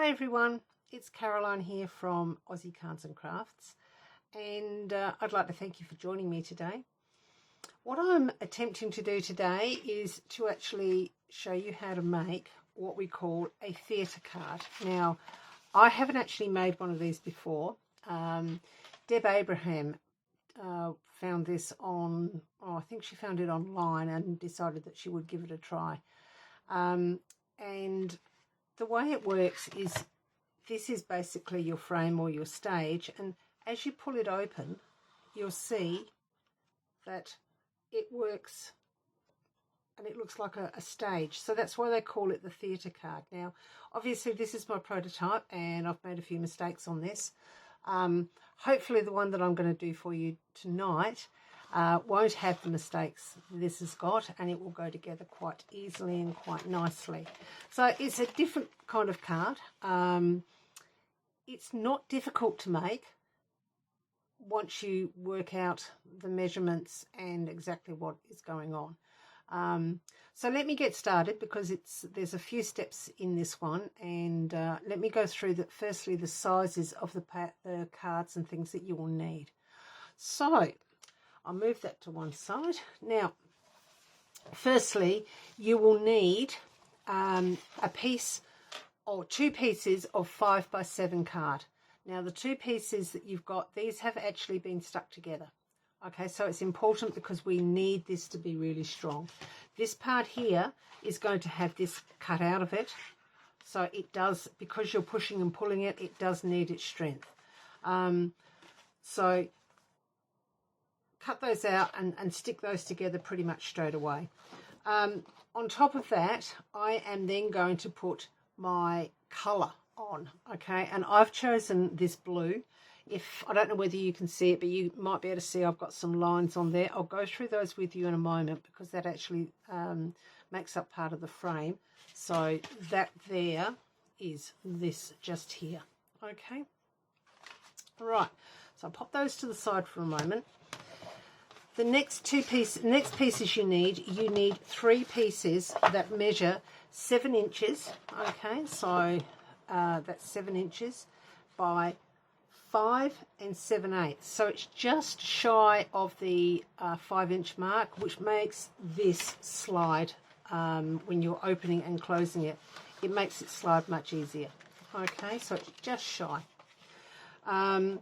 Hi everyone, it's Caroline here from Aussie Cards and Crafts, and I'd like to thank you for joining me today. What I'm attempting to do today is to actually show you how to make what we call a theatre card. Now, I haven't actually made one of these before. Deb Abraham found this on, I think she found it online and decided that she would give it a try. And the way it works is this is basically your frame or your stage, and as you pull it open, you'll see that it works and it looks like a stage. So that's why they call it the theatre card. Now, obviously this is my prototype and I've made a few mistakes on this. Hopefully the one that I'm going to do for you tonight won't have the mistakes this has got, and it will go together quite easily and quite nicely. So it's a different kind of card. It's not difficult to make once you work out the measurements and exactly what is going on. So let me get started, because there's a few steps in this one, and let me go through firstly the sizes of the cards and things that you will need. So I'll move that to one side. Now, firstly, you will need a piece or two pieces of 5x7 card. Now, the two pieces that you've got, these have actually been stuck together. Okay, so it's important because we need this to be really strong. This part here is going to have this cut out of it. So it does, because you're pushing and pulling it, it does need its strength. So cut those out and stick those together pretty much straight away. On top of that, I am then going to put my colour on, okay, and I've chosen this blue. I don't know whether you can see it, but you might be able to see I've got some lines on there. I'll go through those with you in a moment, because that actually makes up part of the frame. So that there is this just here, okay. Right, so I'll pop those to the side for a moment. The next pieces you need 3 pieces that measure 7 inches. Okay, so that's 7 inches by 5 7/8. So it's just shy of the 5-inch mark, which makes this slide when you're opening and closing it. It makes it slide much easier. Okay, so it's just shy. The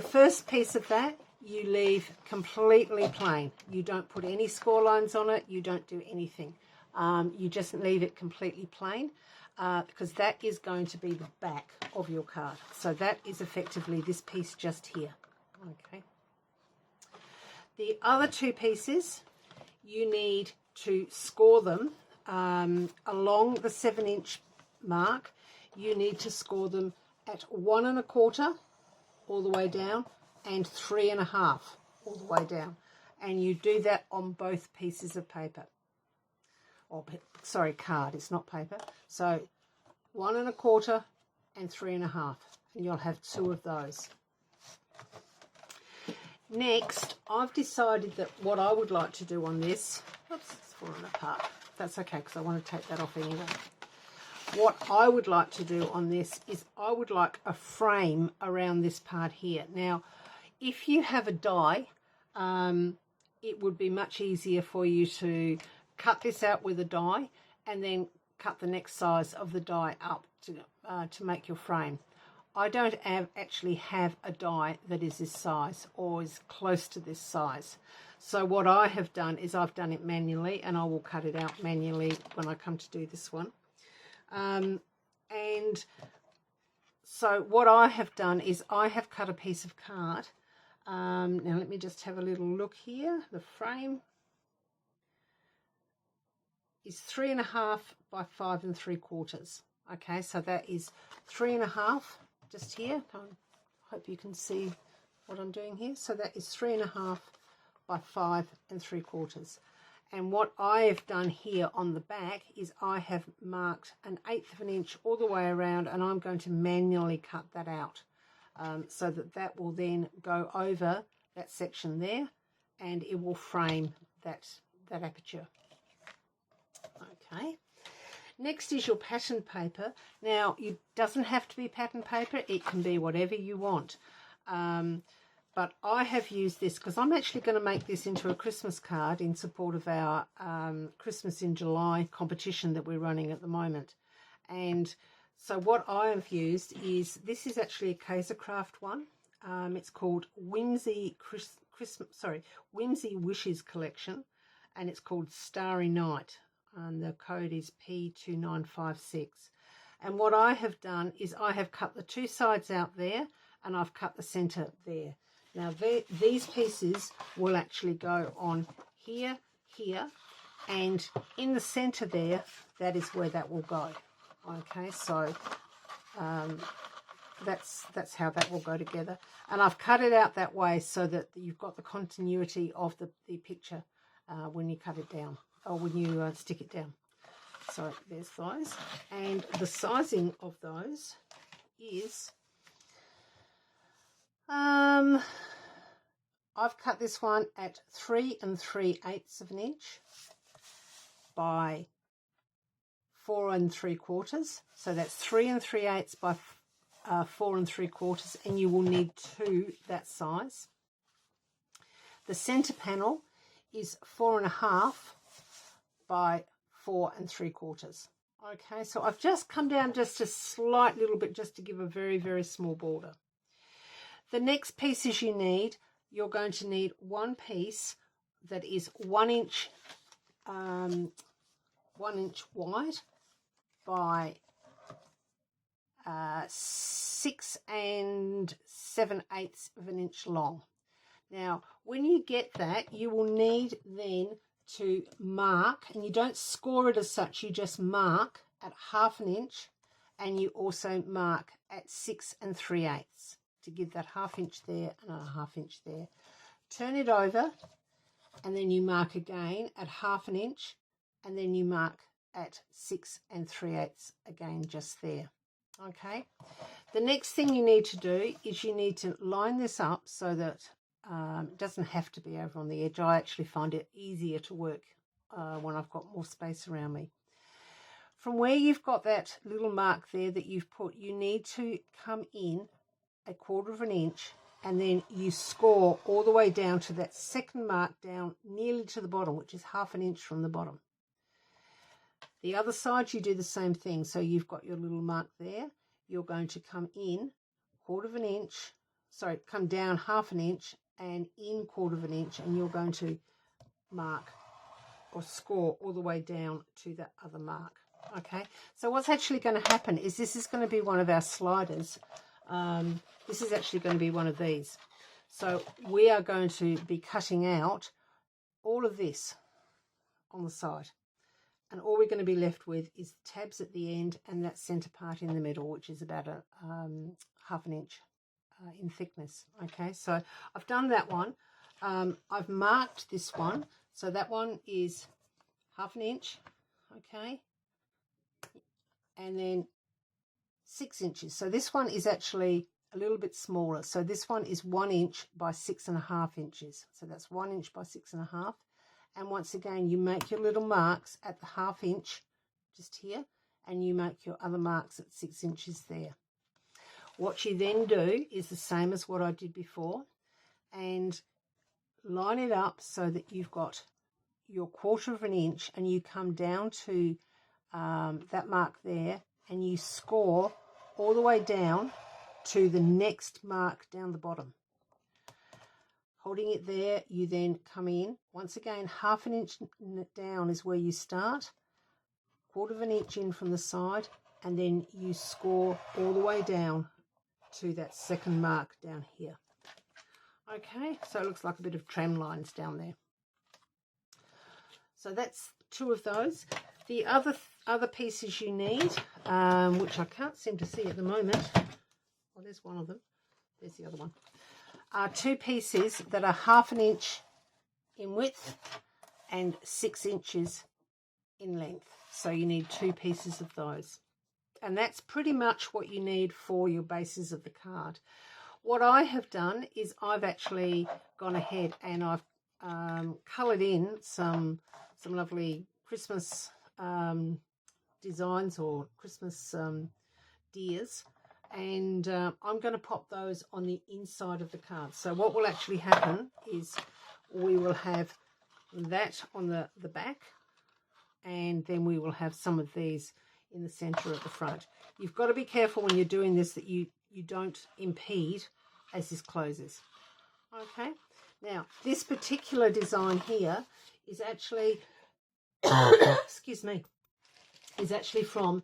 first piece of that you leave completely plain. You don't put any score lines on it. You don't do anything. You just leave it completely plain, because that is going to be the back of your card. So that is effectively this piece just here. Okay. The other 2 pieces, you need to score them along the 7-inch mark. You need to score them at 1 1/4 all the way down, and 3 1/2 all the way down, and you do that on both pieces of paper, or sorry, card, it's not paper. So 1 1/4 and 3 1/2, and you'll have 2 of those. Next, I've decided that what I would like to do on this, oops, it's fallen apart, that's okay, because I want to take that off anyway. What I would like to do on this is I would like a frame around this part here. Now, if you have a die, it would be much easier for you to cut this out with a die and then cut the next size of the die up to make your frame. I don't actually have a die that is this size or is close to this size. So what I have done is I've done it manually, and I will cut it out manually when I come to do this one. And so what I have done is I have cut a piece of card. Now let me just have a little look here. The frame is 3 1/2 by 5 3/4. Okay, so that is 3 1/2 just here. I hope you can see what I'm doing here. So that is 3 1/2 by 5 3/4. And what I have done here on the back is I have marked 1/8 of an inch all the way around, and I'm going to manually cut that out, so that will then go over that section there, and it will frame that aperture. Okay. Next is your pattern paper. Now, it doesn't have to be pattern paper. It can be whatever you want. But I have used this because I'm actually going to make this into a Christmas card in support of our Christmas in July competition that we're running at the moment. And so what I have used is, this is actually a Kaisercraft one. It's called Whimsy Wishes Collection, and it's called Starry Night, and the code is P2956. And what I have done is I have cut the two sides out there, and I've cut the centre there. Now these pieces will actually go on here, and in the centre there, that is where that will go. Okay, so that's how that will go together. And I've cut it out that way so that you've got the continuity of the picture when you cut it down, or when you stick it down. So there's those. And the sizing of those is, I've cut this one at 3 3/8 of an inch by 4 3/4. So that's 3 3/8 by 4 3/4, and you will need two that size. The centre panel is 4 1/2 by 4 3/4. Okay, so I've just come down just a slight little bit just to give a very, very small border. The next pieces you need, you're going to need one piece that is 1 inch, 1 inch wide by 6 7/8 of an inch long. Now, when you get that, you will need then to mark, and you don't score it as such, you just mark at 1/2 inch, and you also mark at 6 3/8 to give that 1/2 inch there and a 1/2 inch there. Turn it over, and then you mark again at 1/2 inch, and then you mark at 6 3/8 again just there. Okay, the next thing you need to do is you need to line this up so that it doesn't have to be over on the edge. I actually find it easier to work when I've got more space around me. From where you've got that little mark there that you've put, you need to come in 1/4 inch, and then you score all the way down to that second mark down nearly to the bottom, which is 1/2 inch from the bottom. The other side, you do the same thing. So you've got your little mark there. You're going to come in 1/4 inch, sorry, come down 1/2 inch and in 1/4 inch, and you're going to mark or score all the way down to that other mark. Okay, so what's actually going to happen is this is going to be one of our sliders. This is actually going to be one of these. So we are going to be cutting out all of this on the side. And all we're going to be left with is the tabs at the end and that centre part in the middle, which is about a 1/2 inch in thickness. Okay, so I've done that one. I've marked this one. So that one is 1/2 inch, okay, and then 6 inches. So this one is actually a little bit smaller. So this one is 1 inch by 6 1/2 inches. So that's 1 inch by 6 1/2. And once again, you make your little marks at the 1/2 inch just here, and you make your other marks at 6 inches there. What you then do is the same as what I did before, and line it up so that you've got your 1/4 inch, and you come down to that mark there, and you score all the way down to the next mark down the bottom. Holding it there, you then come in. Once again, 1/2 inch down is where you start, 1/4 inch in from the side, and then you score all the way down to that second mark down here. Okay, so it looks like a bit of tram lines down there. So that's two of those. The other pieces you need, which I can't seem to see at the moment. Well, there's one of them. There's the other one. Are two pieces that are 1/2 inch in width and 6 inches in length. So you need two pieces of those. And that's pretty much what you need for your bases of the card. What I have done is I've actually gone ahead and I've coloured in some lovely Christmas designs or Christmas deers, and I'm going to pop those on the inside of the card. So what will actually happen is we will have that on the back, and then we will have some of these in the center at the front. You've got to be careful when you're doing this that you don't impede as this closes. Okay, now this particular design here is actually excuse me, is actually from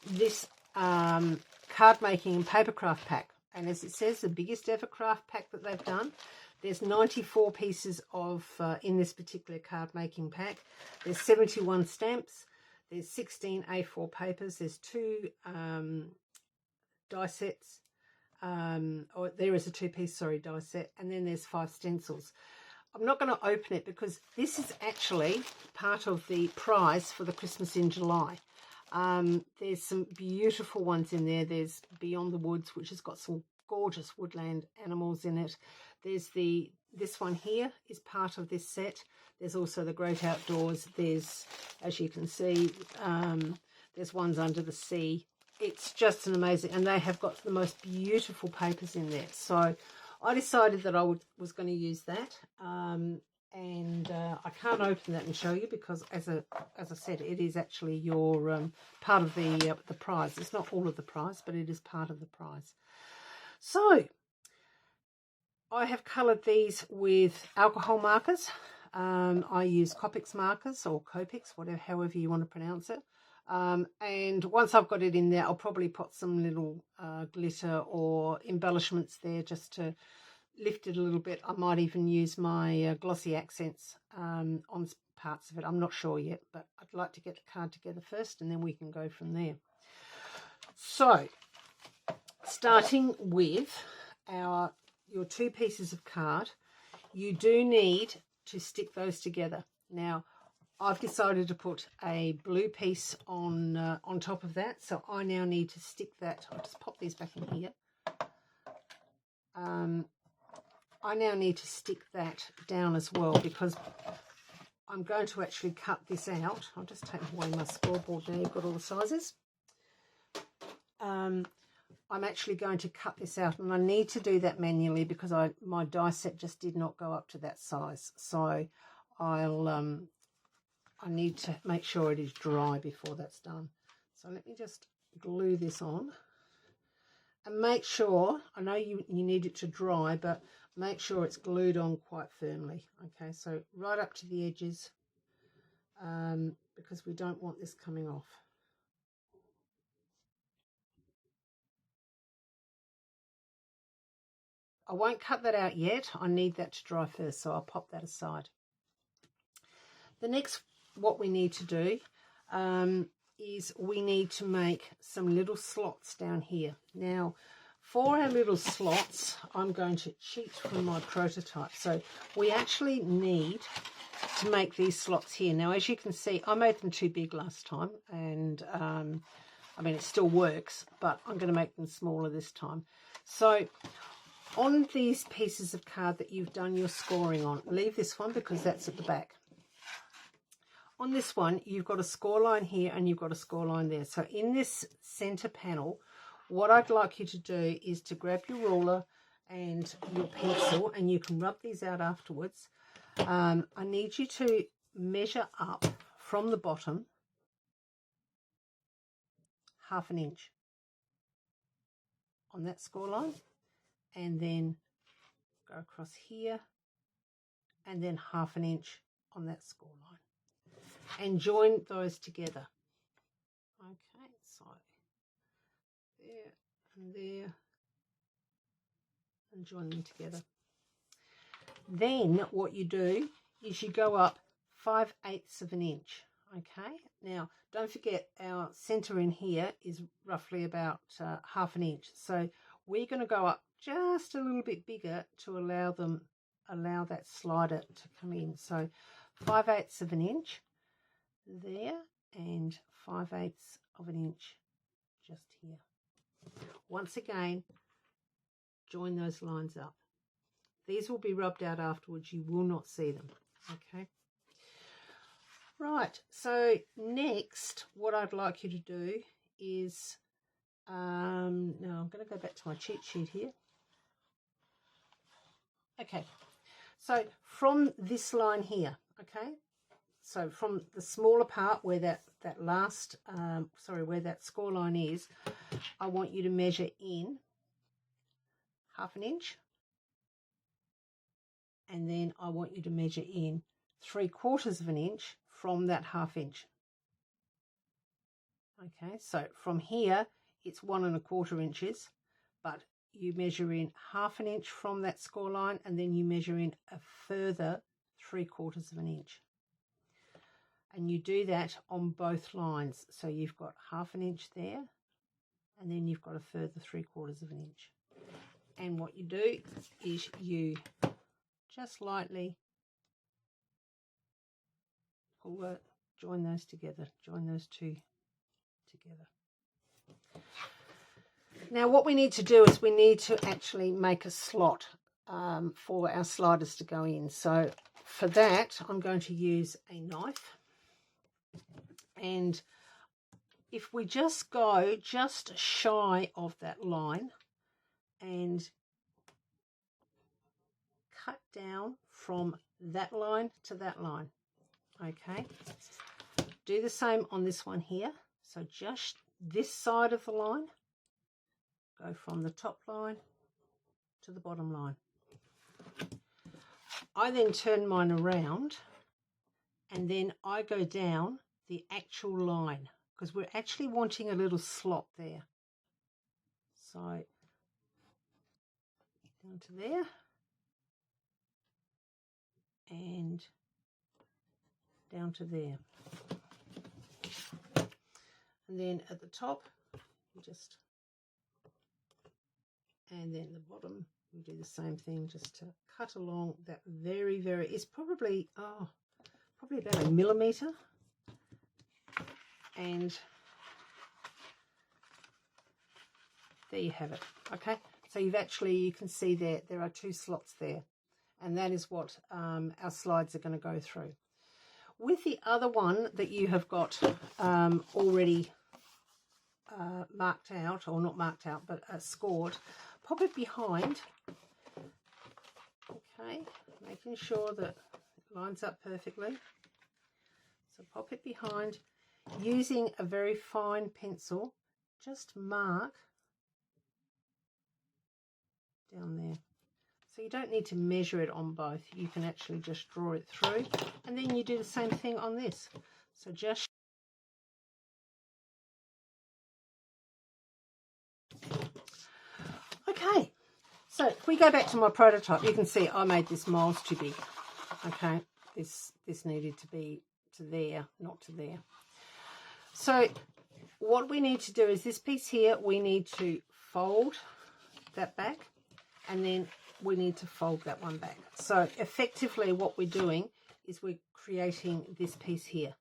this card making and paper craft pack, and as it says, the biggest ever craft pack that they've done. There's 94 pieces of in this particular card making pack. There's 71 stamps. There's 16 A4 papers. There's 2 die sets. Or there is a 2-piece, die set, and then there's 5 stencils. I'm not going to open it because this is actually part of the prize for the Christmas in July. There's some beautiful ones in there. There's Beyond the Woods, which has got some gorgeous woodland animals in it. There's this one here is part of this set. There's also the Great Outdoors. There's, as you can see, there's ones under the sea. It's just an amazing, and they have got the most beautiful papers in there. So I decided that I was going to use that, and I can't open that and show you because, as I said, it is actually your part of the prize. It's not all of the prize, but it is part of the prize. So I have coloured these with alcohol markers. I use Copics markers or Copics, however you want to pronounce it. And once I've got it in there, I'll probably put some little glitter or embellishments there just to lift it a little bit. I might even use my glossy accents on parts of it. I'm not sure yet, but I'd like to get the card together first and then we can go from there. So, starting with your 2 pieces of card, you do need to stick those together. Now, I've decided to put a blue piece on top of that, so I now need to stick that. I'll just pop these back in here. I now need to stick that down as well because I'm going to actually cut this out. I'll just take away my scoreboard now. You've got all the sizes. I'm actually going to cut this out, and I need to do that manually because my die set just did not go up to that size. So I need to make sure it is dry before that's done. So let me just glue this on and make sure, I know you need it to dry, but make sure it's glued on quite firmly. Okay, so right up to the edges because we don't want this coming off. I won't cut that out yet. I need that to dry first, so I'll pop that aside. The next, what we need to do is we need to make some little slots down here. Now, for our little slots, I'm going to cheat from my prototype. So we actually need to make these slots here. Now, as you can see, I made them too big last time, and I mean, it still works, but I'm going to make them smaller this time. So on these pieces of card that you've done your scoring on, leave this one because that's at the back. On this one, you've got a score line here and you've got a score line there. So in this center panel, what I'd like you to do is to grab your ruler and your pencil, and you can rub these out afterwards. I need you to measure up from the bottom 1/2 inch on that score line, and then go across here and then 1/2 inch on that score line, and join those together. Okay, so there, and join them together. Then what you do is you go up 5/8 of an inch. Okay, now don't forget our center in here is roughly about 1/2 inch, so we're going to go up just a little bit bigger to allow that slider to come in. So 5/8 of an inch there, and 5/8 of an inch just here. Once again, join those lines up. These will be rubbed out afterwards. You will not see them. Okay. Right, so next what I'd like you to do is, now I'm going to go back to my cheat sheet here. Okay, so from this line here, okay, so from the smaller part where that last, where that score line is, I want you to measure in 1/2 inch, and then I want you to measure in 3/4 inch from that 1/2 inch. Okay, so from here it's 1 1/4 inches, but you measure in 1/2 inch from that score line, and then you measure in a further 3/4 inch. And you do that on both lines. So you've got 1/2 inch there, and then you've got a further 3/4 inch. And what you do is you just lightly pull it, join those together, join those two together. Now what we need to do is we need to actually make a slot for our sliders to go in. So for that I'm going to use a knife, and if we just go just shy of that line and cut down from that line to that line, okay, do the same on this one here. So just this side of the line, go from the top line to the bottom line. I then turn mine around, and then I go down the actual line, because we're actually wanting a little slot there. So down to there, and down to there. And then at the top, you just, and then the bottom, you do the same thing, just to cut along that very, it's probably, probably about 1 millimetre. And there you have it. Okay, so you've actually, you can see there are 2 slots there, and that is what our slides are going to go through. With the other one that you have got already marked out, or not marked out, but scored, pop it behind, okay, making sure that it lines up perfectly. So pop it behind, using a very fine pencil, just mark down there. So you don't need to measure it on both, you can actually just draw it through, and then you do the same thing on this. So just okay, so if we go back to my prototype, you can see I made this miles too big. Okay, this needed to be to there, not to there. So what we need to do is this piece here, we need to fold that back, and then we need to fold that one back. So effectively what we're doing is we're creating this piece here.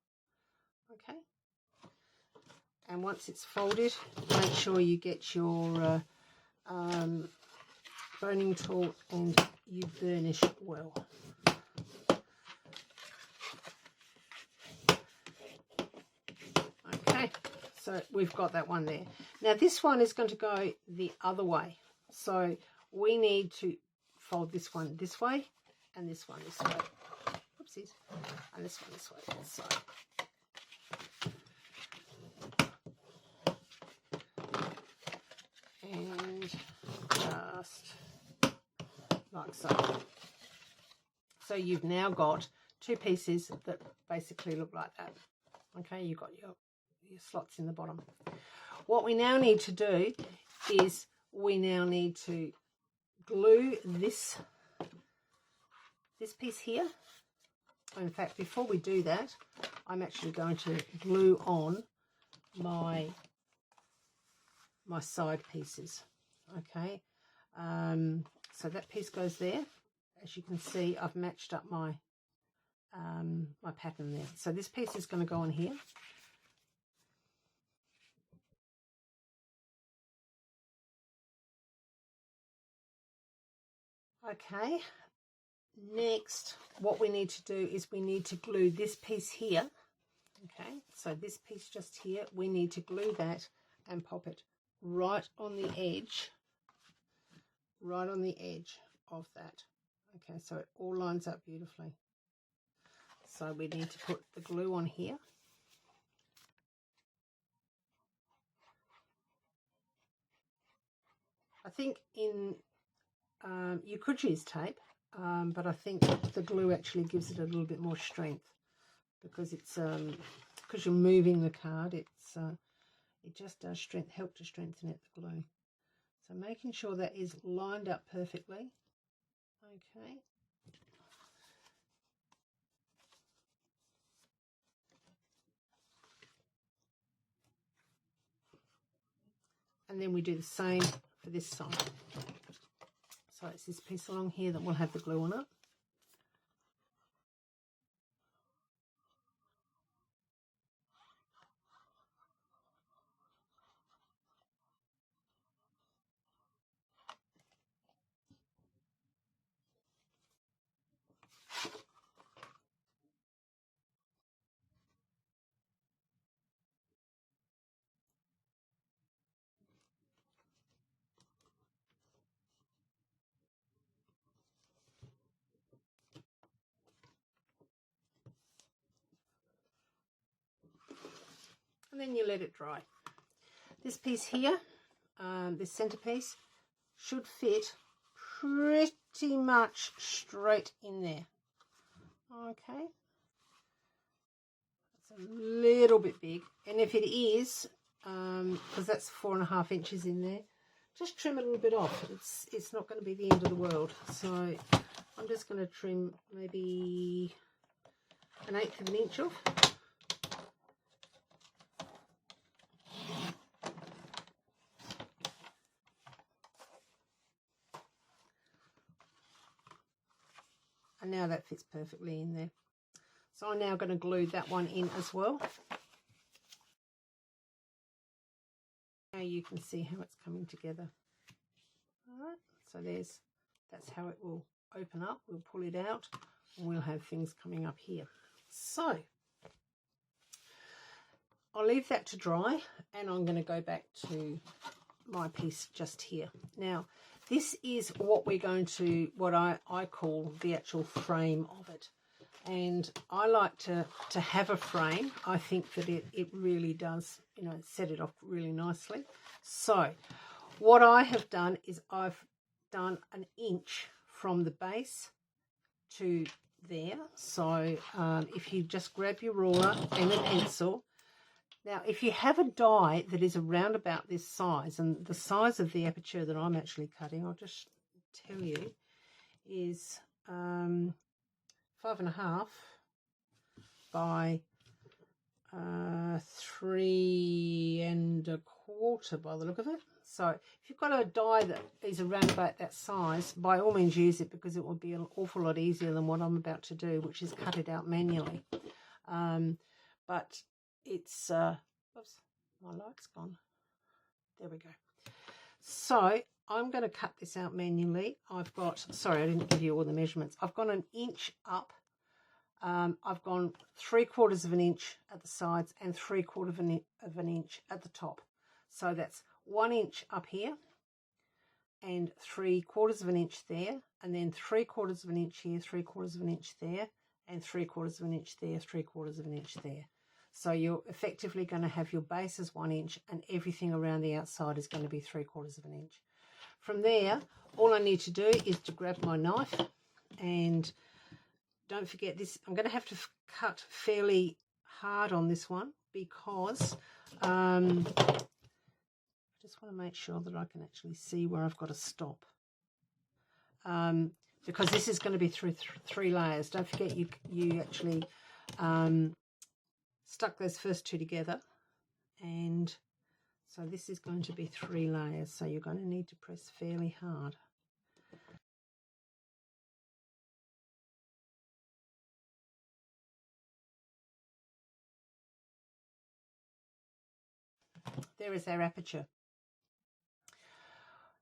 Okay, and once it's folded, make sure you get your boning tool and you burnish well. Okay, so we've got that one there. Now this one is going to go the other way, so we need to fold this one this way, and this one this way. Oopsies. And this one this way. So and just like so. So you've now got 2 pieces that basically look like that. Okay, you've got your slots in the bottom. What we now need to do is we now need to glue this piece here. In fact, before we do that, I'm actually going to glue on my side pieces. Okay, so that piece goes there. As you can see, I've matched up my my pattern there. So this piece is going to go on here. Okay, next what we need to do is we need to glue this piece here Okay, so this piece just here, we need to glue that and pop it right on the edge of that. Okay, so it all lines up beautifully. So we need to put the glue on here. I think you could use tape, but I think the glue actually gives it a little bit more strength, because it's because you're moving the card. It just does help to strengthen it, the glue. So making sure that is lined up perfectly. Okay. And then we do the same for this side. So it's this piece along here that will have the glue on it. And then you let it dry. This piece here, this centerpiece, should fit pretty much straight in there. Okay. It's a little bit big, and if it is, because that's 4.5 inches in there, just trim a little bit off. It's not going to be the end of the world. So I'm just going to trim maybe 1/8 of an inch off. And now that fits perfectly in there. So I'm now going to glue that one in as well. Now you can see how it's coming together. All right, so that's how it will open up. We'll pull it out and we'll have things coming up here. So I'll leave that to dry, and I'm going to go back to my piece just here. Now this is what I call the actual frame of it. And I like to have a frame. I think that it really does, set it off really nicely. So what I have done is I've done 1 inch from the base to there. So if you just grab your ruler and a pencil. Now, if you have a die that is around about this size, and the size of the aperture that I'm actually cutting, I'll just tell you, is 5.5 by 3.25 by the look of it. So if you've got a die that is around about that size, by all means use it, because it will be an awful lot easier than what I'm about to do, which is cut it out manually. But it's oops, my light's gone. There we go. So I'm going to cut this out manually. Sorry, I didn't give you all the measurements. I've gone 1 inch up. I've gone 3/4 of an inch at the sides and 3/4 of an inch at the top. So that's 1 inch up here and 3/4 of an inch there, and then 3/4 of an inch here, 3/4 of an inch there, and 3/4 of an inch there, 3/4 of an inch there. So you're effectively going to have your base as 1 inch, and everything around the outside is going to be 3/4 of an inch. From there, all I need to do is to grab my knife, and don't forget this. I'm going to have to cut fairly hard on this one, because I just want to make sure that I can actually see where I've got to stop. Because this is going to be through 3 layers. Don't forget you actually stuck those first 2 together, and so this is going to be 3 layers, so you're going to need to press fairly hard. There is our aperture.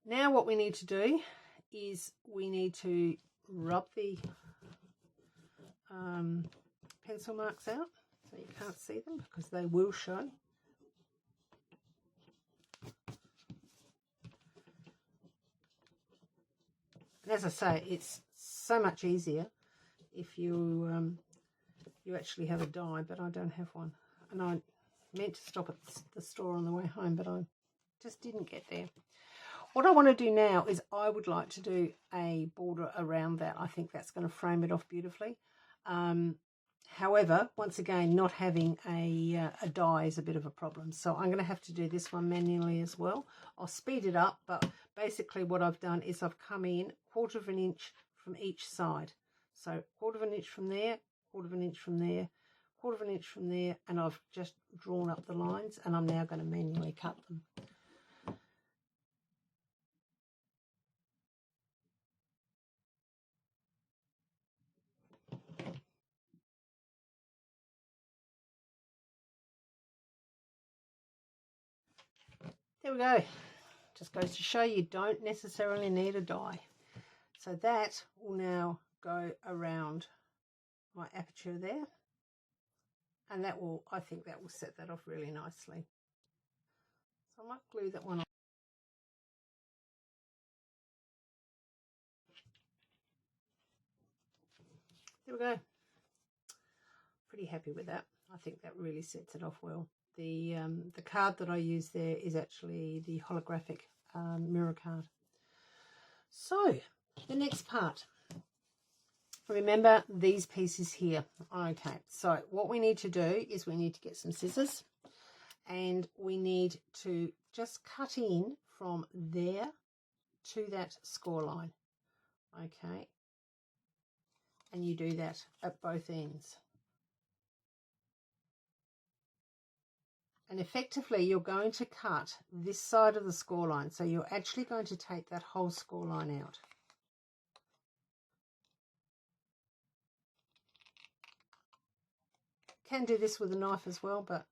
Now what we need to do is we need to rub the pencil marks out. so you can't see them because they will show. And as I say, it's so much easier if you you actually have a die, but I don't have one. And I meant to stop at the store on the way home, but I just didn't get there. What I want to do now is I would like to do a border around that. I think that's going to frame it off beautifully. However, once again, not having a die is a bit of a problem. So I'm going to have to do this one manually as well. I'll speed it up, but basically what I've done is I've come in 1/4 of an inch from each side. So 1/4 of an inch from there, 1/4 of an inch from there, 1/4 of an inch from there, and I've just drawn up the lines, and I'm now going to manually cut them. There we go. Just goes to show you don't necessarily need a die. So that will now go around my aperture there. And that will, I think that will set that off really nicely. So I might glue that one on. There we go. Pretty happy with that. I think that really sets it off well. The card that I use there is actually the holographic mirror card. So the next part, remember these pieces here. Okay, so what we need to do is we need to get some scissors, and we need to just cut in from there to that score line. Okay, and you do that at both ends. And effectively you're going to cut this side of the score line, so you're actually going to take that whole score line out. You can do this with a knife as well, but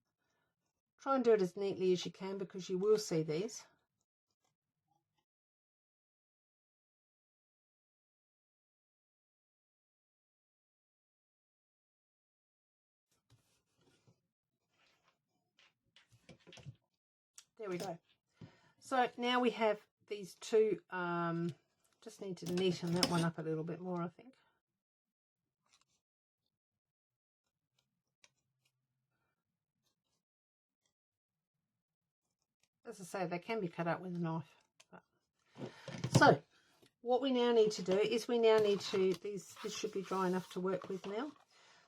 try and do it as neatly as you can because you will see these. There we go. So now we have these two, just need to neaten that one up a little bit more, I think. As I say, they can be cut out with a knife. So what we now need to do is we now need to, this should be dry enough to work with now.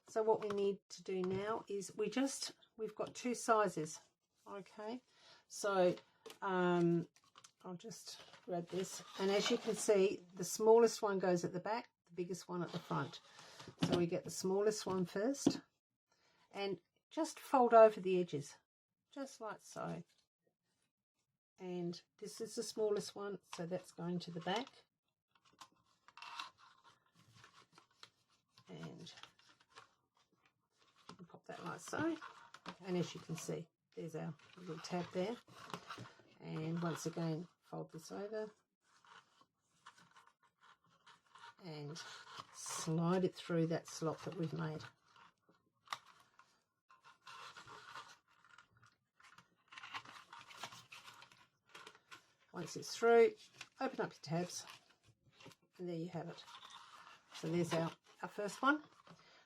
So what we need to do now is we've got two sizes. Okay, so I'll just grab this, and as you can see, the smallest one goes at the back, the biggest one at the front. So we get the smallest one first, and just fold over the edges, just like so. And this is the smallest one, so that's going to the back. And pop that like so. And as you can see, there's our little tab there. And once again, fold this over and slide it through that slot that we've made. Once it's through, open up your tabs, and there you have it. So there's our first one.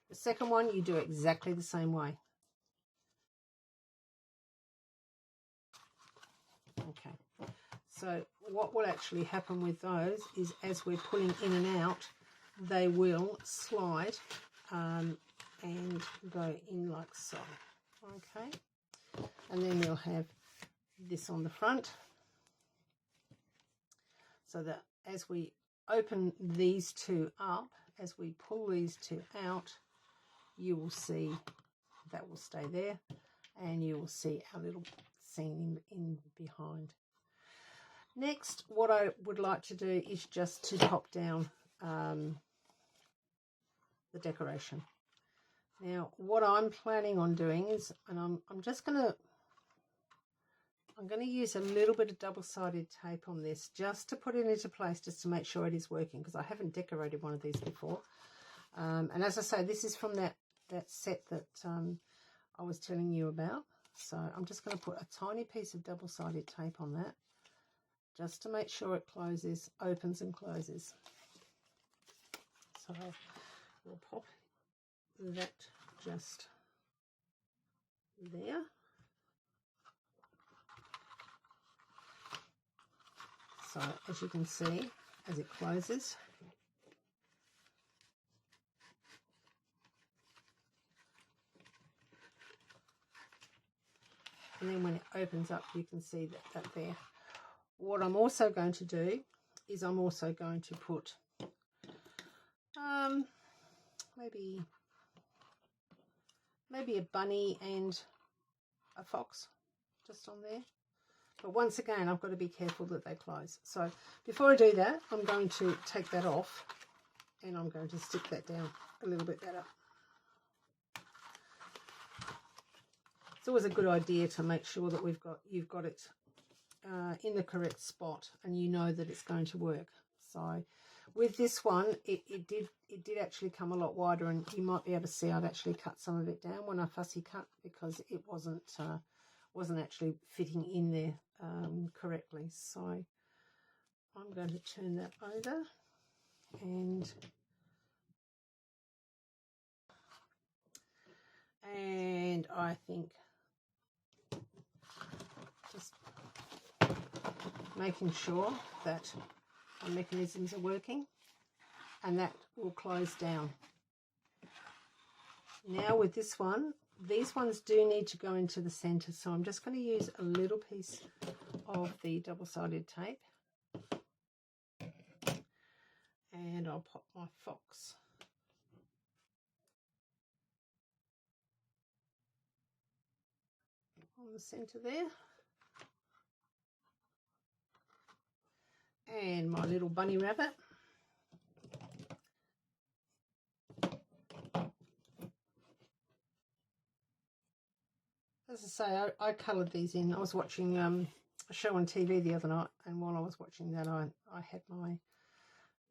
The second one, you do exactly the same way. Okay, so what will actually happen with those is as we're pulling in and out, they will slide and go in like so. Okay, and then we'll have this on the front, so that as we open these two up, as we pull these two out, you will see that will stay there, and you will see our little seam in behind. Next, what I would like to do is just to top down the decoration. Now, what I'm planning on doing is, and I'm going to use a little bit of double-sided tape on this just to put it into place, just to make sure it is working, because I haven't decorated one of these before. And as I say, this is from that set that I was telling you about. So I'm just going to put a tiny piece of double-sided tape on that just to make sure it closes, opens and closes. So we'll pop that just there. So as you can see, as it closes, and then when it opens up, you can see that there. What I'm also going to do is I'm also going to put maybe a bunny and a fox just on there. But once again, I've got to be careful that they close. So before I do that, I'm going to take that off and I'm going to stick that down a little bit better. It's always a good idea to make sure that you've got it in the correct spot and you know that it's going to work. So with this one, it did actually come a lot wider, and you might be able to see I've actually cut some of it down when I fussy cut because it wasn't actually fitting in there correctly. So I'm going to turn that over, and I think just making sure that our mechanisms are working, and that will close down. Now with this one, these ones do need to go into the center, so I'm just going to use a little piece of the double-sided tape, and I'll pop my fox on the center there, and my little bunny rabbit. As I say, I coloured these in. I was watching a show on TV the other night, and while I was watching that, I had my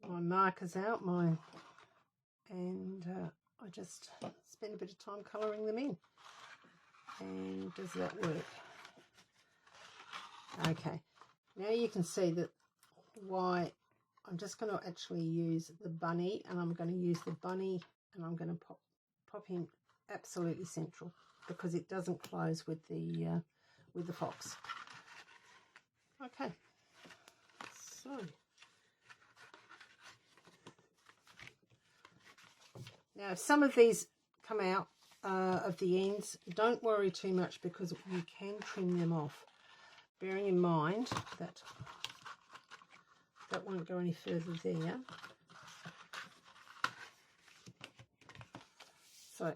markers out, and I just spent a bit of time colouring them in. And does that work? Okay, now you can see that why I'm just going to actually use the bunny, and I'm going to use the bunny, and I'm going to pop in absolutely central, because it doesn't close with the fox. Okay, so now if some of these come out of the ends, don't worry too much, because you can trim them off, bearing in mind that that won't go any further there. So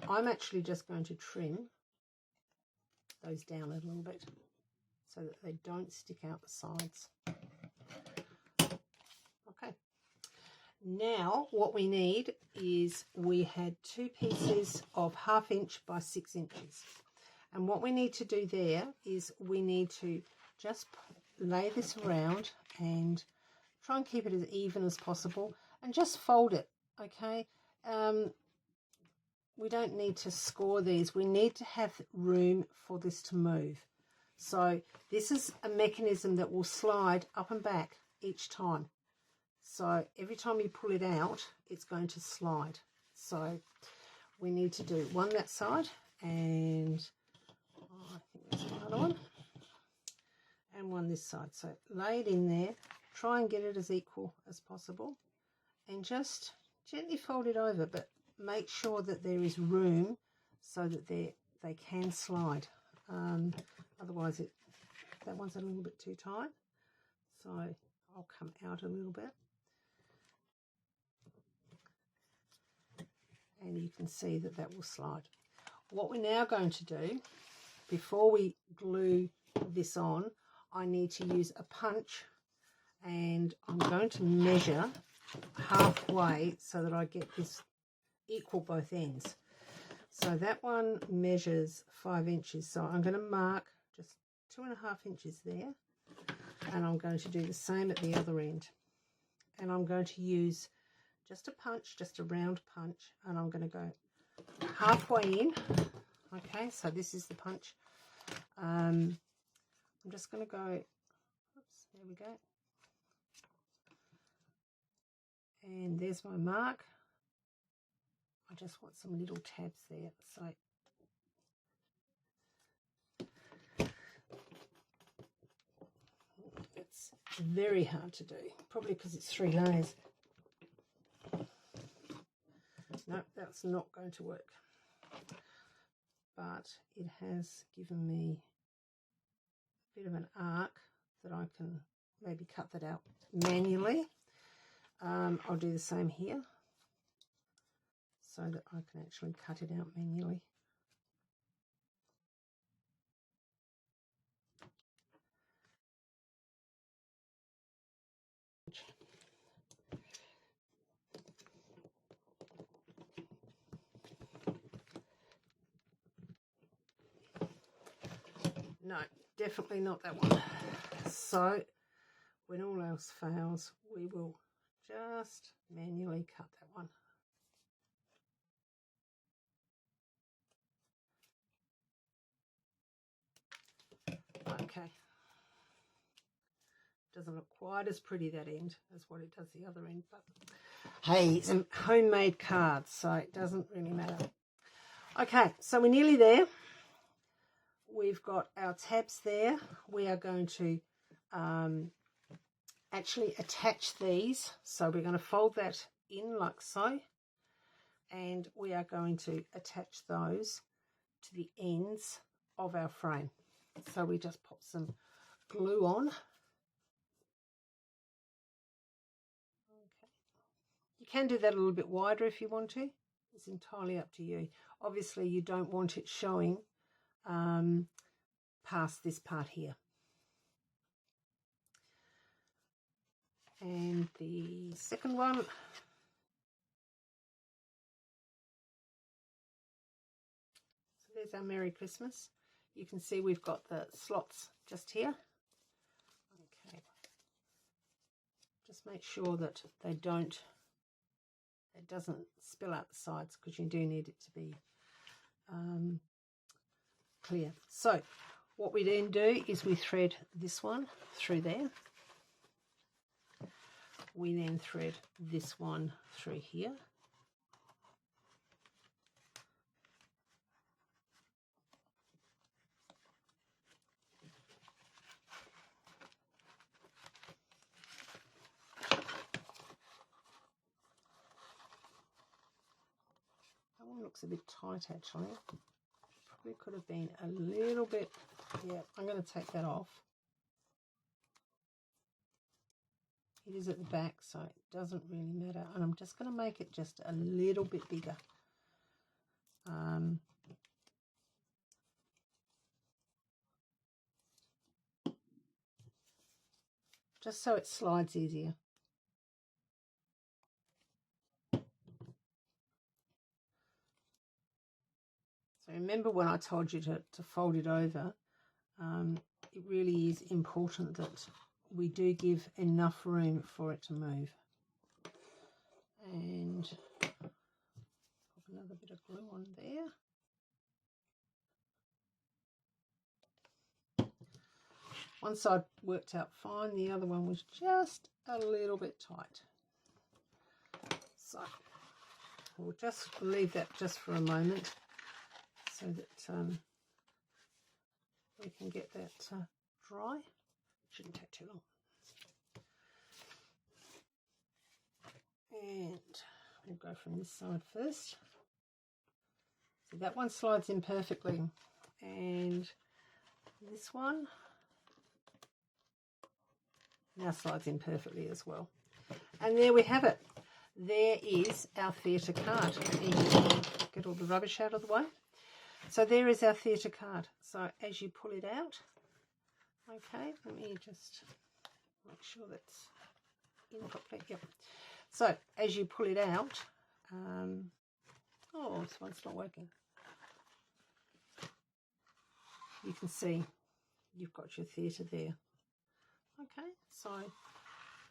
I'm actually just going to trim those down a little bit so that they don't stick out the sides. Okay, now what we need is, we had 2 pieces of 1/2 inch by 6 inches, and what we need to do there is we need to just lay this around and try and keep it as even as possible, and just fold it. Okay, we don't need to score these. We need to have room for this to move. So this is a mechanism that will slide up and back each time. So every time you pull it out, it's going to slide. So we need to do one that side, and I think there's another one, and one this side. So lay it in there, try and get it as equal as possible, and just gently fold it over, but make sure that there is room so that they can slide. Otherwise that one's a little bit too tight, so I'll come out a little bit, and you can see that will slide. What we're now going to do, before we glue this on, I need to use a punch, and I'm going to measure halfway so that I get this equal both ends. So that one measures 5 inches, so I'm going to mark just 2.5 inches there, and I'm going to do the same at the other end, and I'm going to use just a punch, just a round punch, and I'm going to go halfway in Okay, so this is the punch. I'm just going to go, oops, there we go. And there's my mark. I just want some little tabs there. So it's very hard to do, probably because it's 3 layers. No, that's not going to work. But it has given me a bit of an arc that I can maybe cut that out manually. I'll do the same here so that I can actually cut it out manually. No, definitely not that one. So when all else fails, we will just manually cut that one. Okay. Doesn't look quite as pretty that end as what it does the other end, but hey, it's a homemade card, so it doesn't really matter. Okay, so we're nearly there. We've got our tabs there. We are going to actually attach these. So we're going to fold that in like so, and we are going to attach those to the ends of our frame. So we just pop some glue on. Okay. You can do that a little bit wider if you want to. It's entirely up to you. Obviously, you don't want it showing past this part here. And the second one, so there's our Merry Christmas. You can see we've got the slots just here. Okay, just make sure that it doesn't spill out the sides, because you do need it to be clear. So what we then do is we thread this one through there. We then thread this one through here. That one looks a bit tight actually. Probably could have been a little bit, yeah, I'm going to take that off. It is at the back, so it doesn't really matter. And I'm just going to make it just a little bit bigger. Just so it slides easier. So remember when I told you to fold it over, it really is important that we do give enough room for it to move. And pop another bit of glue on there. One side worked out fine, the other one was just a little bit tight. So we'll just leave that just for a moment so that we can get that dry. Shouldn't take too long. And we'll go from this side first. So that one slides in perfectly, and this one now slides in perfectly as well. And there we have it. There is our theatre card. Get all the rubbish out of the way. So there is our theatre card. So as you pull it out, okay, let me just make sure that's in properly. Yep. So as you pull it out, oh, this one's not working. You can see you've got your theatre there. Okay, so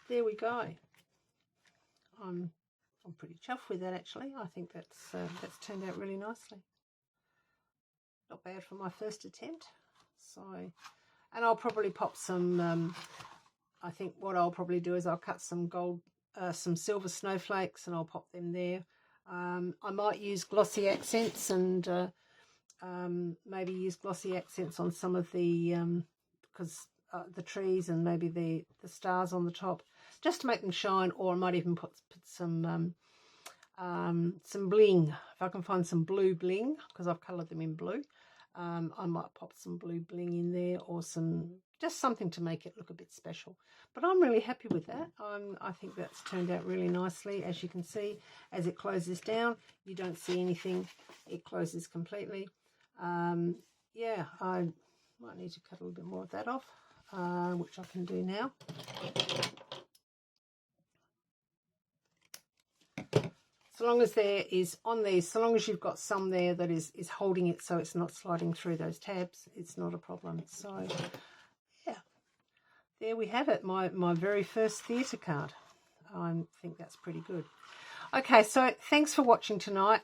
there we go. I'm pretty chuffed with that actually. I think that's turned out really nicely. not bad for my first attempt. So, and I'll probably pop some, I think what I'll probably do is I'll cut some some silver snowflakes, and I'll pop them there. I might use glossy accents and maybe use glossy accents on some of the, because the trees and maybe the stars on the top, just to make them shine. Or I might even put some bling, if I can find some blue bling, because I've coloured them in blue. I might pop some blue bling in there, or just something to make it look a bit special. But I'm really happy with that. I think that's turned out really nicely. As you can see, as it closes down, you don't see anything. It closes completely. Yeah, I might need to cut a little bit more of that off, which I can do now. So long as there is on these, so long as you've got some there that is holding it so it's not sliding through those tabs, it's not a problem. So yeah, there we have it, my very first theatre card. I think that's pretty good. Okay, so thanks for watching tonight.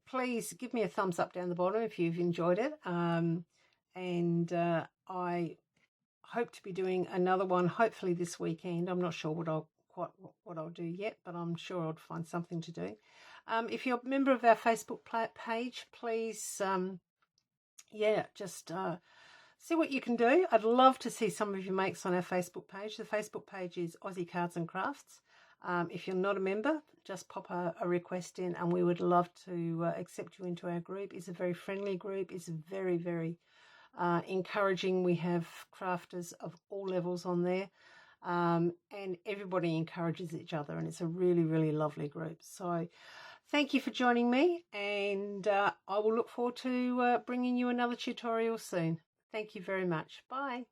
Please give me a thumbs up down the bottom if you've enjoyed it. And I hope to be doing another one hopefully this weekend. I'm not sure what I'll do yet, but I'm sure I'll find something to do. If you're a member of our Facebook page, please just see what you can do. I'd love to see some of your makes on our Facebook page. The Facebook page is Aussie Cards and Crafts. If you're not a member, just pop a request in, and we would love to accept you into our group. It's a very friendly group. It's very, very encouraging. We have crafters of all levels on there, and everybody encourages each other, and it's a really, really lovely group. So thank you for joining me, and I will look forward to bringing you another tutorial soon. Thank you very much. Bye.